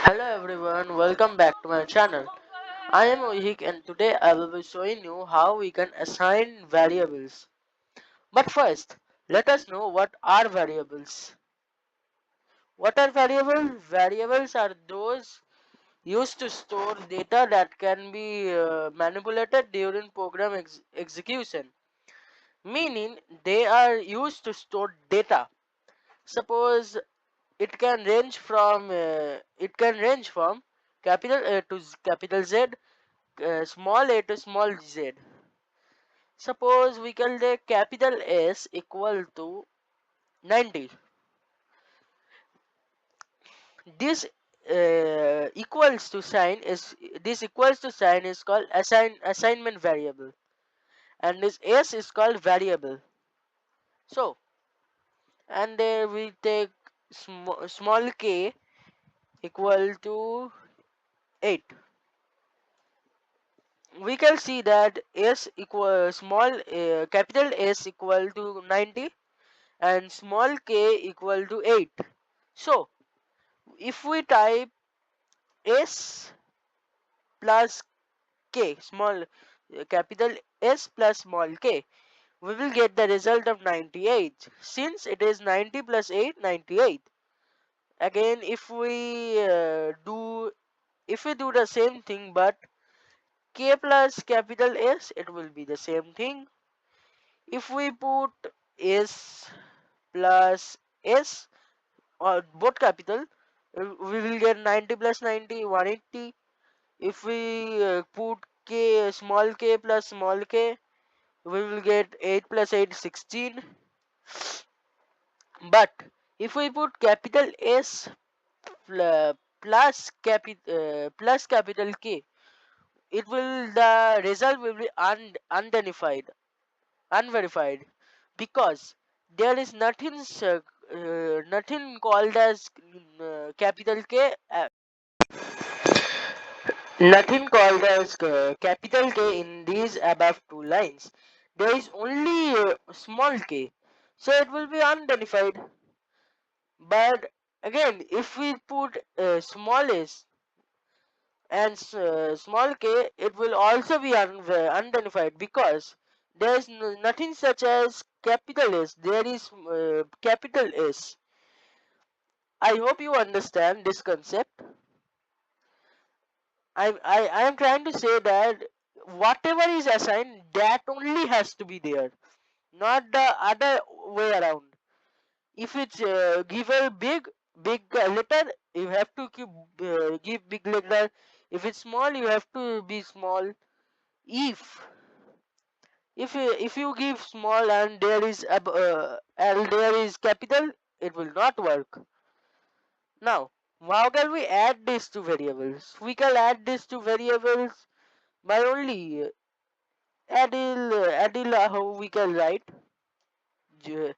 Hello everyone, welcome back to my channel. I am Ohik and today I will be showing you how we can assign variables. But first, let us know what are variables. What are variables? Variables are those used to store data that can be manipulated during program execution. Meaning they are used to store data. Suppose it can range from capital A to capital Z, small a to small z. Suppose we can take capital S equal to 90. This equals to sign is called assignment variable, and this S is called variable. So, and there we take small k equal to 8. We can see that capital S equal to 90 and small k equal to 8. So if we type S plus k, capital S plus small k, we will get the result of 98. Since it is 90 plus 8, 98. Again, if we do the same thing but k plus capital S, it will be the same thing. If we put S plus S or both capital, we will get 90 plus 90, 180. If we put k, small k plus small k, we will get 8 plus 8, 16. But if we put capital S plus capital K, the result will be unverified, because there is nothing called as capital K, capital K in these above two lines. There is only small k, so it will be unidentified. But again, if we put small s and small k, it will also be unidentified, because there is nothing such as capital S. There is capital S. I hope you understand this concept. I am trying to say that whatever is assigned, that only has to be there, not the other way around. If it's given big letter, you have to give big letter. If it's small, you have to be small. If if you give small and there is capital, it will not work. Now, how can we add this to variables? We can add this to variables by only how we can write j-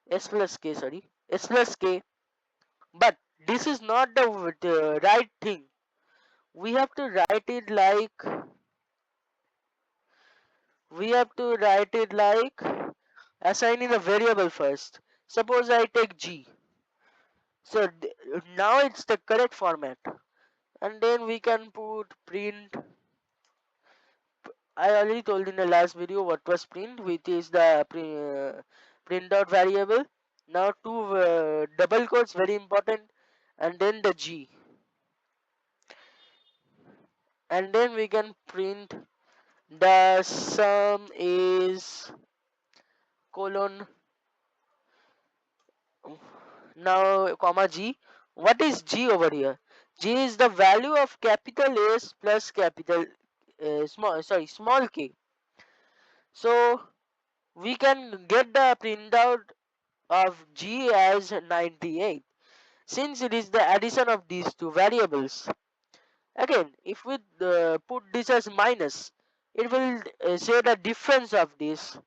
s plus k, sorry, s plus k. But this is not the right thing. We have to write it like assigning a variable first. Suppose I take g. So now it's the correct format, and then we can put print. I already told in the last video what was print, which is the print out variable. Now two double quotes, very important, and then the g, and then we can print the sum is colon, now comma g. What is g over here? G is the value of capital S plus capital small k. So we can get the printout of g as 98, since it is the addition of these two variables. Again, if we put this as minus, it will say the difference of this.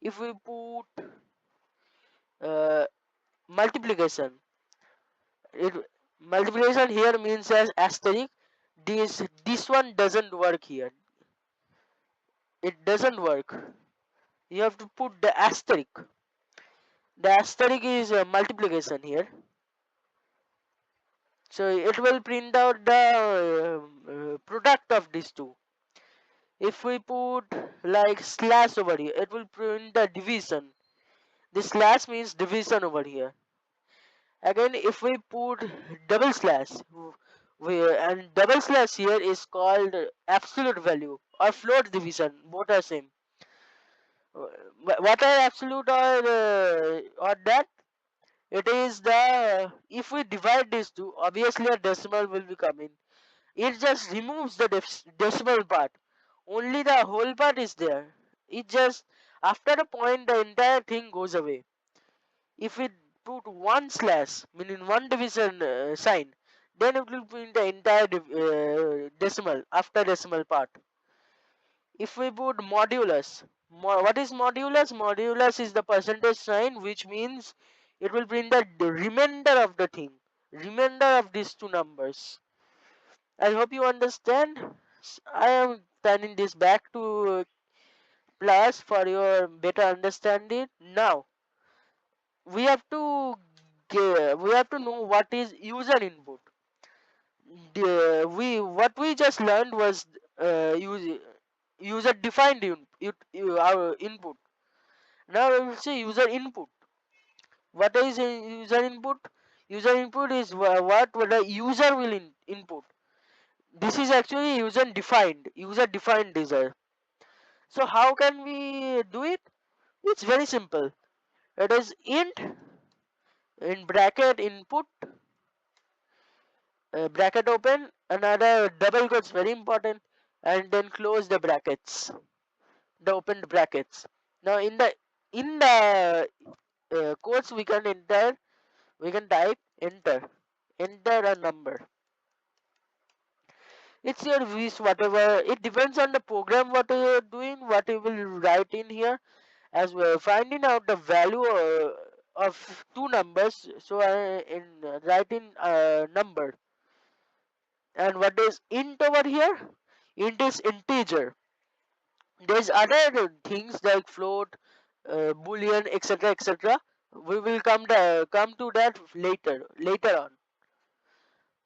If we put uh, multiplication, it multiplication here means as asterisk. This one doesn't work here. It doesn't work. You have to put the asterisk. The asterisk is multiplication here. So it will print out the product of these two. If we put like slash over here, it will print the division. The slash means division over here. Again, if we put double slash, and double slash here is called absolute value or float division, both are same. What are absolute or that? It is the, if we divide these two, obviously a decimal will be coming. It just removes the decimal part. Only the whole part is there. It just, after a point, the entire thing goes away. If we put one slash, meaning one division sign, then it will print the entire decimal after decimal part. If we put modulus, what is modulus? Modulus is the percentage sign, which means it will print the remainder of the thing, remainder of these two numbers. I hope you understand. I am turning this back to plus for your better understanding. Now we have to know what is user input. What we just learned was user defined our input. Now we will see user input. What is a user input? User input is what the user will input. This is actually user defined user. So how can we do it? It's very simple. It is int in bracket input, bracket open, another double quotes, very important, and then close the brackets, the opened brackets. Now in the quotes we can type enter a number. It's your wish, whatever. It depends on the program what you're doing, what you will write in here. As we're finding out the value of two numbers, so I in writing a number. And what is int over here? Int is integer. There's other things like float, boolean, etc., etc. We will come to that later on.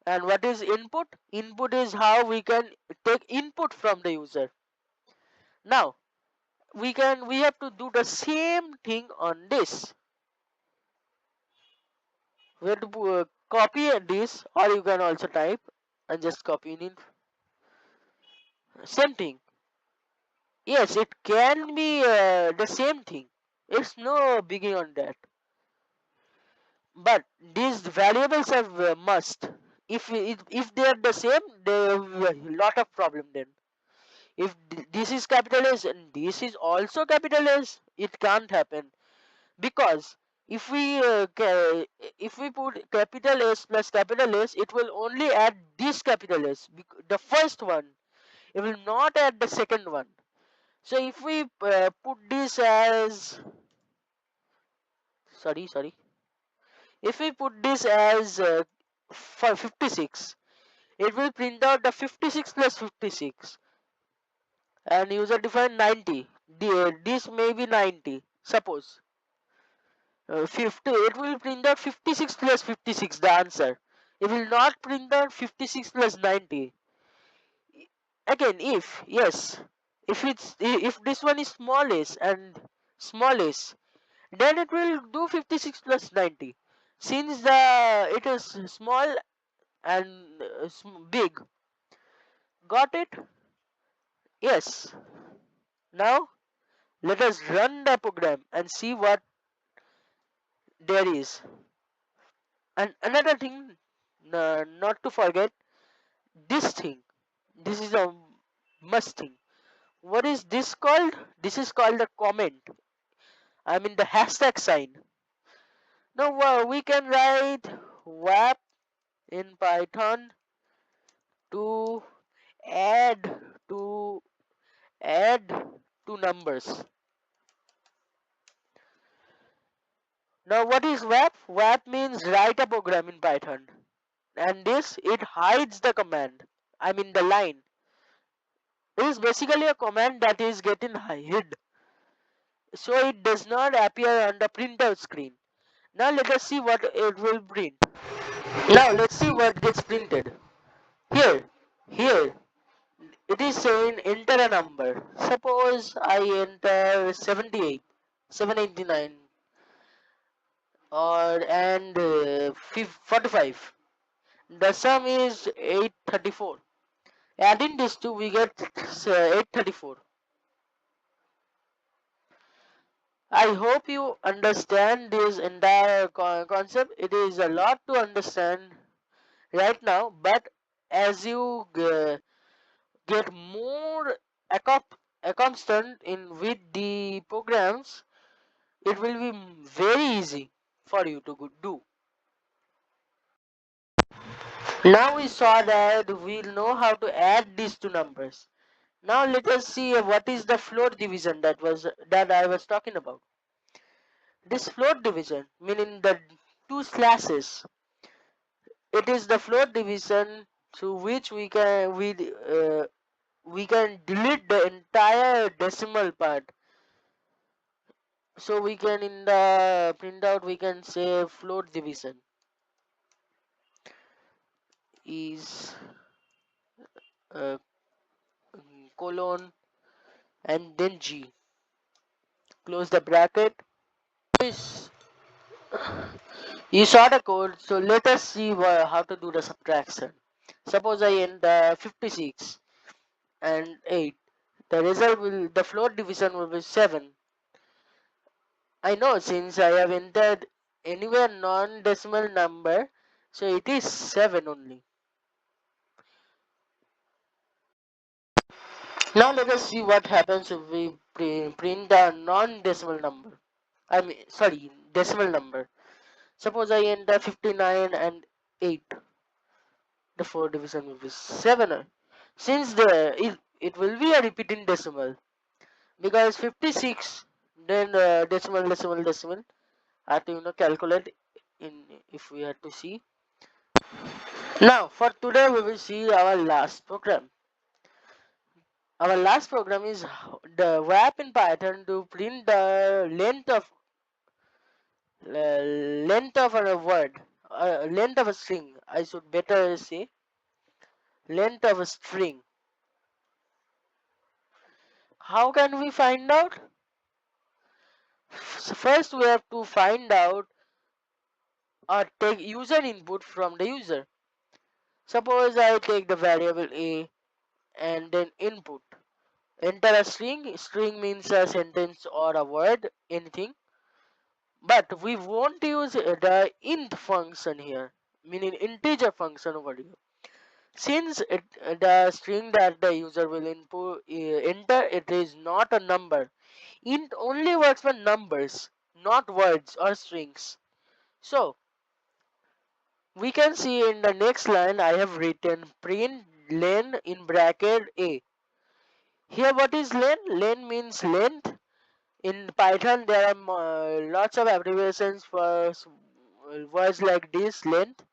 And what is input? Input is how we can take input from the user. Now we have to do the same thing on this. We have to copy this, or you can also type and just copy in. Same thing. Yes, it can be the same thing. It's no biggie on that. But these variables are must. If they are the same, there are a lot of problem then. If this is capital S and this is also capital S, it can't happen, because if we put capital S plus capital S, it will only add this capital S, the first one. It will not add the second one. So if we put this as sorry, if we put this as for 56, it will print out the 56 plus 56, and user defined 90. This may be 90, suppose. 50, it will print out 56 plus 56, the answer. It will not print out 56 plus 90. Again, if this one is small s and small s, then it will do 56 plus 90. Since it is small and big. Got it? Yes. Now let us run the program and see what there is. And another thing, not to forget, this thing. This is a must thing. What is this called? This is called a comment. I mean the hashtag sign. Now we can write wap in Python to add to add two numbers. Now what is wap? Wap means write a program in Python. And this, it hides the command. I mean the line. It is basically a command that is getting hid. So it does not appear on the printout screen. Now let us see what it will print. Now let's see what gets printed. Here, here, it is saying enter a number. Suppose I enter 78, 789, or and 45. The sum is 834. Adding these two, we get 834. I hope you understand this entire concept. It is a lot to understand right now, but as you get more accustomed in with the programs, it will be very easy for you to do. Now we saw that we know how to add these two numbers. Now let us see what is the float division that I was talking about. This float division, meaning the two slashes, it is the float division through which we can delete the entire decimal part. So we can in the printout we can say float division is uh, colon and then G. Close the bracket. Yes, you saw the code, so let us see how to do the subtraction. Suppose I enter 56 and 8. The float division will be 7. I know since I have entered anywhere non-decimal number, so it is 7 only. Now let us see what happens if we print a non-decimal number. Sorry, decimal number. Suppose I enter 59 and 8. The 4 division will be 7. Since it will be a repeating decimal, because 56, then decimal, I have to calculate in if we have to see. Now for today we will see our last program. Our last program is the wrap in Python to print the length of a word, length of a string. I should better say length of a string. How can we find out? So first we have to find out or take user input from the user. Suppose I take the variable a and then input. Enter a string. String means a sentence or a word, anything. But we won't use the int function here, meaning integer function over here. Since the string that the user will enter, it is not a number. Int only works for numbers, not words or strings. So we can see in the next line I have written print len in bracket a. Here what is len? Len means length. In Python there are lots of abbreviations for words like this, length.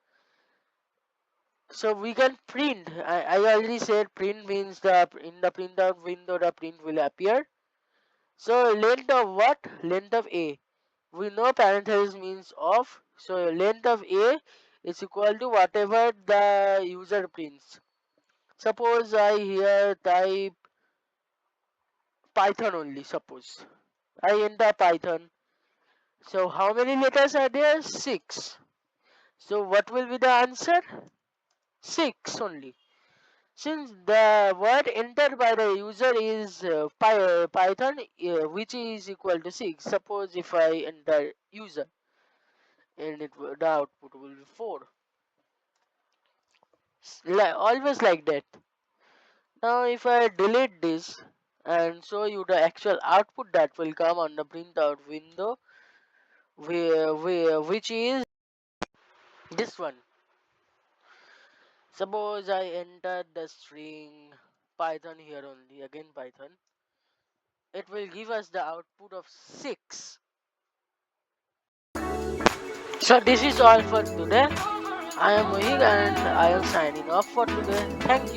So we can print. I already said print means in the printout window the print will appear. So length of what? Length of a. We know parenthesis means of. So length of a is equal to whatever the user prints. Suppose I here type Python only. Suppose I enter Python. So how many letters are there? 6. So what will be the answer? 6 only. Since the word entered by the user is Python, which is equal to 6. Suppose if I enter user and the output will be 4. Always like that. Now if I delete this and show you the actual output that will come on the printout window, which is this one. Suppose I enter the string Python here only, again Python. It will give us the output of 6. So this is all for today. I am Mohig and I am signing off for today. Thank you.